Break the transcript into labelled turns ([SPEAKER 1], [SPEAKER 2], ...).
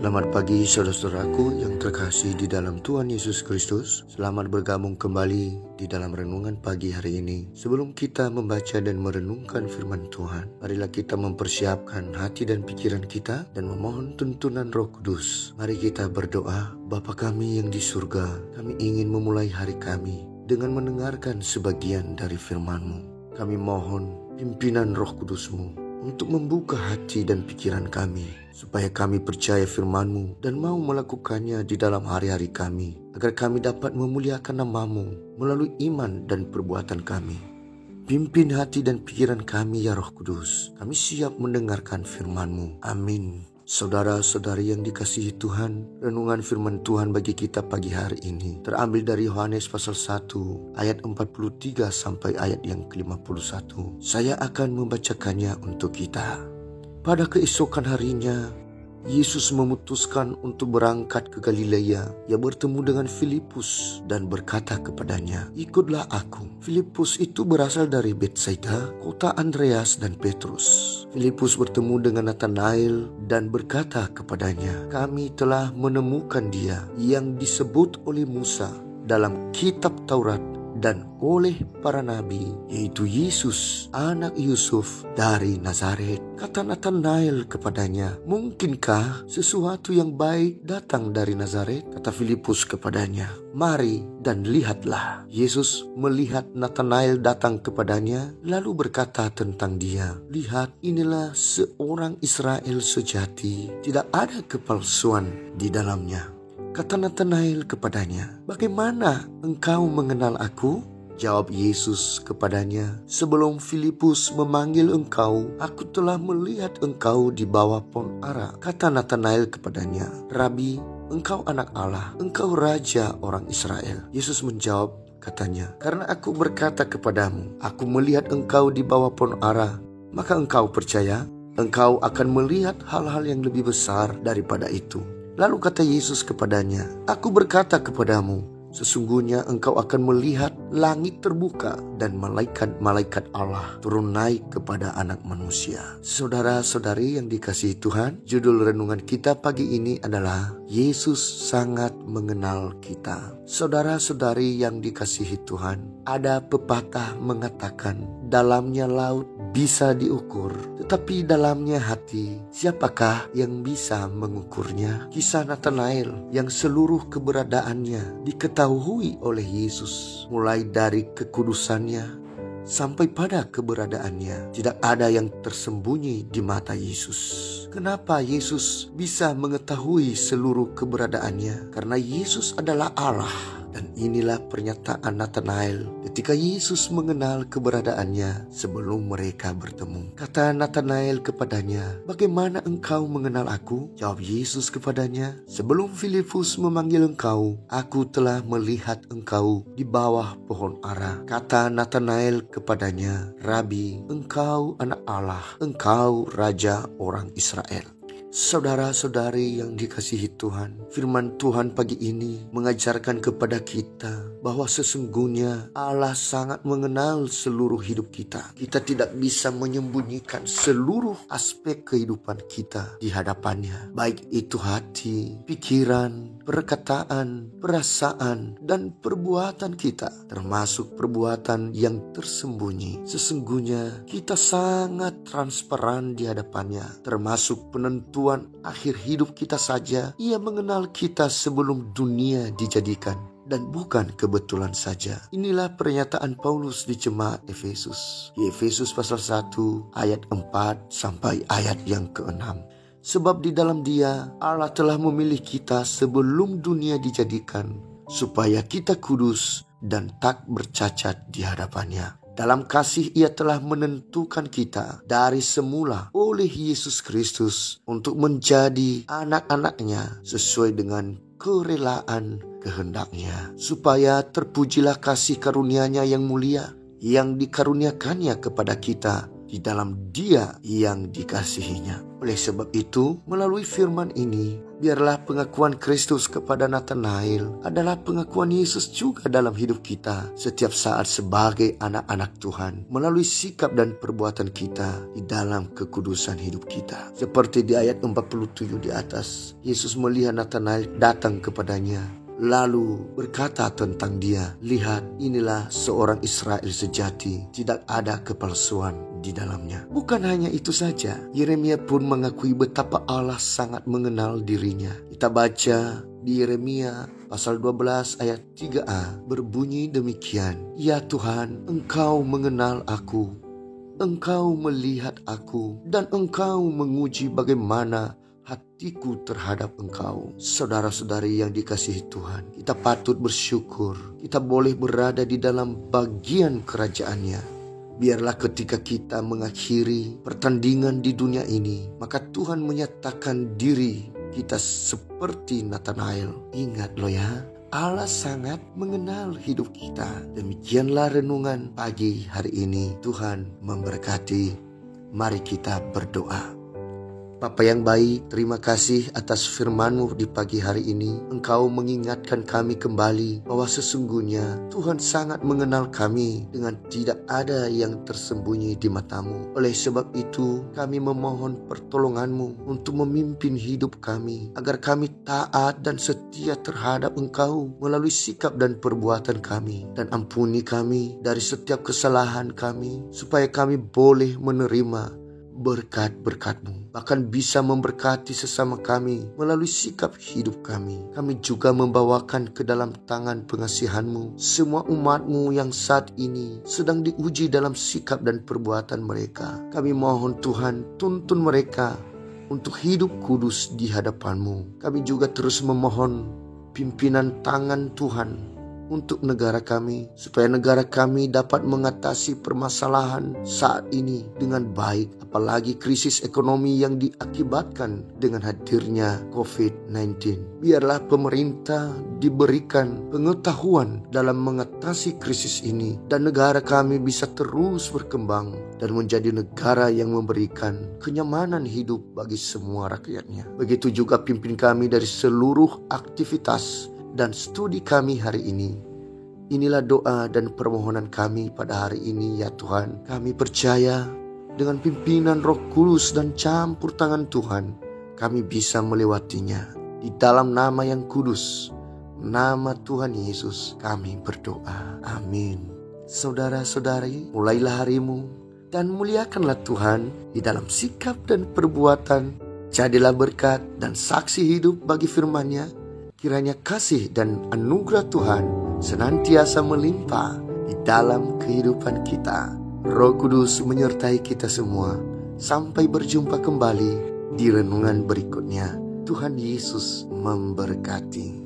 [SPEAKER 1] Selamat pagi saudara-saudaraku yang terkasih di dalam Tuhan Yesus Kristus. Selamat bergabung kembali di dalam renungan pagi hari ini. Sebelum kita membaca dan merenungkan firman Tuhan, marilah kita mempersiapkan hati dan pikiran kita dan memohon tuntunan Roh Kudus. Mari kita berdoa. Bapa kami yang di surga, kami ingin memulai hari kami dengan mendengarkan sebagian dari firman-Mu. Kami mohon pimpinan Roh Kudus-Mu untuk membuka hati dan pikiran kami, supaya kami percaya firman-Mu dan mau melakukannya di dalam hari-hari kami, agar kami dapat memuliakan nama-Mu melalui iman dan perbuatan kami. Pimpin hati dan pikiran kami ya Roh Kudus. Kami siap mendengarkan firman-Mu. Amin. Saudara-saudari yang dikasihi Tuhan, renungan firman Tuhan bagi kita pagi hari ini terambil dari Yohanes pasal 1 ayat 43 sampai ayat yang ke-51. Saya akan membacakannya untuk kita. Pada keesokan harinya, Yesus memutuskan untuk berangkat ke Galilea. Ia bertemu dengan Filipus dan berkata kepadanya, "Ikutlah aku." Filipus itu berasal dari Betsaida, kota Andreas dan Petrus. Filipus bertemu dengan Nathanael dan berkata kepadanya, "Kami telah menemukan Dia yang disebut oleh Musa dalam kitab Taurat dan oleh para nabi, yaitu Yesus, anak Yusuf dari Nazaret." Kata Nathanael kepadanya, "Mungkinkah sesuatu yang baik datang dari Nazaret?" Kata Filipus kepadanya, "Mari dan lihatlah." Yesus melihat Nathanael datang kepadanya, lalu berkata tentang dia, "Lihat, inilah seorang Israel sejati, tidak ada kepalsuan di dalamnya." Kata Nathanael kepadanya, "Bagaimana engkau mengenal aku?" Jawab Yesus kepadanya, "Sebelum Filipus memanggil engkau, aku telah melihat engkau di bawah pohon ara." Kata Nathanael kepadanya, "Rabi, engkau anak Allah, engkau raja orang Israel." Yesus menjawab katanya, "Karena aku berkata kepadamu, aku melihat engkau di bawah pohon ara, maka engkau percaya? Engkau akan melihat hal-hal yang lebih besar daripada itu." Lalu kata Yesus kepadanya, "Aku berkata kepadamu, sesungguhnya engkau akan melihat langit terbuka dan malaikat-malaikat Allah turun naik kepada anak manusia." Saudara-saudari yang dikasihi Tuhan, judul renungan kita pagi ini adalah Yesus sangat mengenal kita. Saudara-saudari yang dikasihi Tuhan, ada pepatah mengatakan, dalamnya laut bisa diukur, tetapi dalamnya hati, siapakah yang bisa mengukurnya? Kisah Nathanael yang seluruh keberadaannya diketahui oleh Yesus, mulai dari kekudusannya sampai pada keberadaannya, tidak ada yang tersembunyi di mata Yesus. Kenapa Yesus bisa mengetahui seluruh keberadaannya? Karena Yesus adalah Allah. Dan inilah pernyataan Nathanael ketika Yesus mengenal keberadaannya sebelum mereka bertemu. Kata Nathanael kepadanya, "Bagaimana engkau mengenal aku?" Jawab Yesus kepadanya, "Sebelum Filipus memanggil engkau, aku telah melihat engkau di bawah pohon ara." Kata Nathanael kepadanya, "Rabi, engkau anak Allah, engkau raja orang Israel." Saudara-saudari yang dikasihi Tuhan, firman Tuhan pagi ini mengajarkan kepada kita bahwa sesungguhnya Allah sangat mengenal seluruh hidup kita. Kita tidak bisa menyembunyikan seluruh aspek kehidupan kita di hadapannya, baik itu hati, pikiran, perkataan, perasaan, dan perbuatan kita, termasuk perbuatan yang tersembunyi. Sesungguhnya kita sangat transparan di hadapannya, termasuk penentuan akhir hidup kita saja. Ia mengenal kita sebelum dunia dijadikan, dan bukan kebetulan saja. Inilah pernyataan Paulus di jemaat Efesus. Di Efesus pasal 1 ayat 4 sampai ayat yang ke-6. "Sebab di dalam Dia Allah telah memilih kita sebelum dunia dijadikan, supaya kita kudus dan tak bercacat di hadapannya. Dalam kasih Ia telah menentukan kita dari semula oleh Yesus Kristus untuk menjadi anak-anak-Nya sesuai dengan kerelaan kehendak-Nya, supaya terpujilah kasih karunia-Nya yang mulia yang dikaruniakannya kepada kita di dalam Dia yang dikasihinya. Oleh sebab itu, melalui firman ini, biarlah pengakuan Kristus kepada Nathanael adalah pengakuan Yesus juga dalam hidup kita setiap saat sebagai anak-anak Tuhan, melalui sikap dan perbuatan kita di dalam kekudusan hidup kita. Seperti di ayat 47 di atas, Yesus melihat Nathanael datang kepadanya, lalu berkata tentang dia, "Lihat, inilah seorang Israel sejati, tidak ada kepalsuan di dalamnya." Bukan hanya itu saja, Yeremia pun mengakui betapa Allah sangat mengenal dirinya. Kita baca di Yeremia pasal 12 ayat 3a berbunyi demikian, "Ya Tuhan, Engkau mengenal aku, Engkau melihat aku, dan Engkau menguji bagaimana hatiku terhadap Engkau." Saudara-saudari yang dikasihi Tuhan, kita patut bersyukur kita boleh berada di dalam bagian kerajaan-Nya. Biarlah ketika kita mengakhiri pertandingan di dunia ini, maka Tuhan menyatakan diri kita seperti Nathanael. Ingat loh ya, Allah sangat mengenal hidup kita. Demikianlah renungan pagi hari ini. Tuhan memberkati. Mari kita berdoa. Bapa yang baik, terima kasih atas firman-Mu di pagi hari ini. Engkau mengingatkan kami kembali bahwa sesungguhnya Tuhan sangat mengenal kami dengan tidak ada yang tersembunyi di mata-Mu. Oleh sebab itu, kami memohon pertolongan-Mu untuk memimpin hidup kami, agar kami taat dan setia terhadap Engkau melalui sikap dan perbuatan kami. Dan ampuni kami dari setiap kesalahan kami, supaya kami boleh menerima berkat-berkat-Mu, bahkan bisa memberkati sesama kami melalui sikap hidup kami. Kami juga membawakan ke dalam tangan pengasihan-Mu semua umat-Mu yang saat ini sedang diuji dalam sikap dan perbuatan mereka. Kami mohon Tuhan, tuntun mereka untuk hidup kudus di hadapan-Mu. Kami juga terus memohon pimpinan tangan Tuhan untuk negara kami, supaya negara kami dapat mengatasi permasalahan saat ini dengan baik, apalagi krisis ekonomi yang diakibatkan dengan hadirnya COVID-19. Biarlah pemerintah diberikan pengetahuan dalam mengatasi krisis ini, dan negara kami bisa terus berkembang dan menjadi negara yang memberikan kenyamanan hidup bagi semua rakyatnya. Begitu juga pimpin kami dari seluruh aktivitas dan studi kami hari ini. Inilah doa dan permohonan kami pada hari ini ya Tuhan. Kami percaya dengan pimpinan Roh Kudus dan campur tangan Tuhan, kami bisa melewatinya. Di dalam nama yang kudus, nama Tuhan Yesus, kami berdoa. Amin. Saudara-saudari, mulailah harimu dan muliakanlah Tuhan di dalam sikap dan perbuatan. Jadilah berkat dan saksi hidup bagi firman-Nya. Kiranya kasih dan anugerah Tuhan senantiasa melimpah di dalam kehidupan kita. Roh Kudus menyertai kita semua. Sampai berjumpa kembali di renungan berikutnya. Tuhan Yesus memberkati.